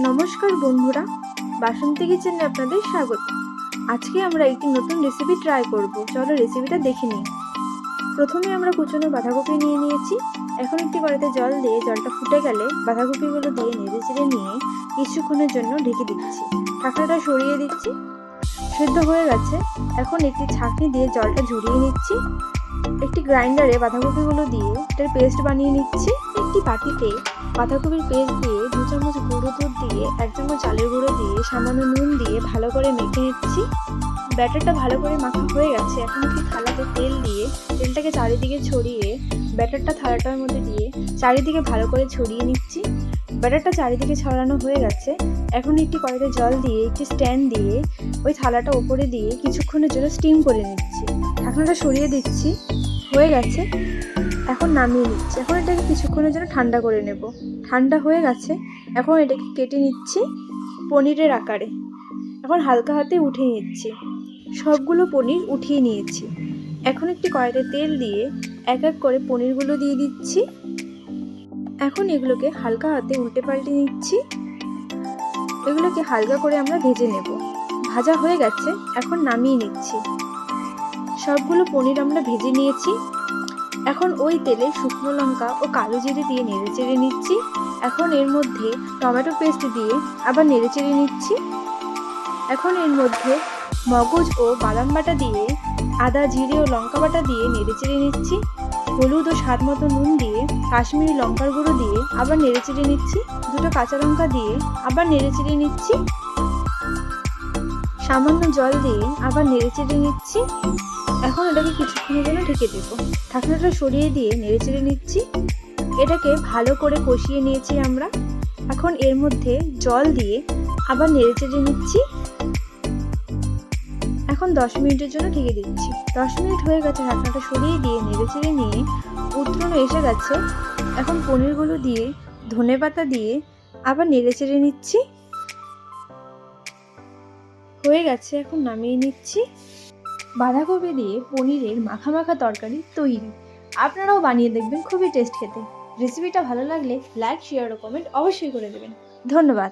নমস্কার বন্ধুরা, বাসন্তী কিচেনে আপনাদের স্বাগত। আজকে আমরা একটি নতুন রেসিপি ট্রাই করব। চলো রেসিপিটা দেখে নিই। প্রথমে আমরা কুচনো বাঁধাকপি নিয়ে নিয়েছি। এখন একটি কড়াইতে জল দিয়ে জলটা ফুটে গেলে বাঁধাকপিগুলো দিয়ে নেড়েচেড়ে নিয়ে কিছুক্ষণের জন্য ঢেকে দিচ্ছি। ঢাকনাটা সরিয়ে দিচ্ছি। সেদ্ধ হয়ে গেছে। এখন একটি ছাঁকনি দিয়ে জলটা ঝরিয়ে নিচ্ছি। একটি গ্রাইন্ডারে বাঁধাকপিগুলো দিয়ে এটার পেস্ট বানিয়ে নিচ্ছি। একটি বাটিতে বাঁধাকপির পেস্ট দিয়ে 2 চামচ গুঁড়ো দুধ দিয়ে 1 চামচ চালের গুঁড়ো দিয়ে সামান্য নুন দিয়ে ভালো করে মেখে নিচ্ছি। ব্যাটারটা ভালো করে মাখা হয়ে গেছে। এখন একটি থালাতে তেল দিয়ে তেলটাকে চারিদিকে ছড়িয়ে ব্যাটারটা থালাটার মধ্যে দিয়ে চারিদিকে ভালো করে ছড়িয়ে নিচ্ছি। ব্যাটারটা চারিদিকে ছড়ানো হয়ে গেছে। এখন একটি কড়াইতে জল দিয়ে একটি স্ট্যান্ড দিয়ে ওই থালাটা উপরে দিয়ে কিছুক্ষণের জন্য স্টিম করে নিচ্ছি। ঢাকনাটা সরিয়ে দিচ্ছি। হয়ে গেছে। এখন নামিয়ে নিচ্ছি। এখন এটাকে কিছুক্ষণের জন্য ঠান্ডা করে নেব। ঠান্ডা হয়ে গেছে। এখন এটাকে কেটে নিচ্ছি পনিরের আকারে। এখন হালকা হাতে উঠিয়ে নিচ্ছি। সবগুলো পনির উঠিয়ে নিয়েছি। এখন একটি কড়াইতে তেল দিয়ে এক এক করে পনিরগুলো দিয়ে দিচ্ছি। এখন এগুলোকে হালকা হাতে উল্টে পাল্টে নিচ্ছি। এগুলোকে হালকা করে আমরা ভেজে নেব। ভাজা হয়ে গেছে। এখন নামিয়ে নিচ্ছি। সবগুলো পনির আমরা ভেজে নিয়েছি। এখন ওই তেলে শুকনো লঙ্কা ও কালো জিরে দিয়ে নেড়েচেড়ে নিচ্ছি। এখন এর মধ্যে টমেটো পেস্ট দিয়ে আবার নেড়েচেড়ে নিচ্ছি। এখন এর মধ্যে মগজ ও বাদাম বাটা দিয়ে আদা জিরে ও লঙ্কা বাটা দিয়ে নেড়েচেড়ে নিচ্ছি। হলুদ ও স্বাদ মতো নুন দিয়ে কাশ্মীরি লঙ্কার গুঁড়ো দিয়ে আবার নেড়েচেড়ে নিচ্ছি। 2টো কাঁচা লঙ্কা দিয়ে আবার নেড়েচেড়ে নিচ্ছি। সামান্য জল দিয়ে আবার নেড়েচেড়ে নিচ্ছি। এখন এটাকে কিছুক্ষণের জন্য ঢেকে দেবো। ঢাকনাটা সরিয়ে দিয়ে নেড়েচেড়ে নিচ্ছি। এটাকে ভালো করে কষিয়ে নিয়েছি আমরা। এখন এর মধ্যে জল দিয়ে আবার নেড়েচেড়ে নিচ্ছি। এখন 10 মিনিটের জন্য ঢেকে দিচ্ছি। 10 মিনিট হয়ে গেছে। ঢাকনাটা সরিয়ে দিয়ে নেড়েচেড়ে নিয়ে উতরানো এসে গেছে। এখন পনিরগুলো দিয়ে ধনেপাতা দিয়ে আবার নেড়েচেড়ে নিচ্ছি। হয়ে গেছে। এখন নামিয়ে নিচ্ছি। বাঁধাকপি দিয়ে পনিরের মাখা মাখা তরকারি তৈরি। আপনারাও বানিয়ে দেখবেন, খুবই টেস্ট খেতে। রেসিপিটা ভালো লাগলে লাইক, শেয়ার ও কমেন্ট অবশ্যই করে দেবেন। ধন্যবাদ।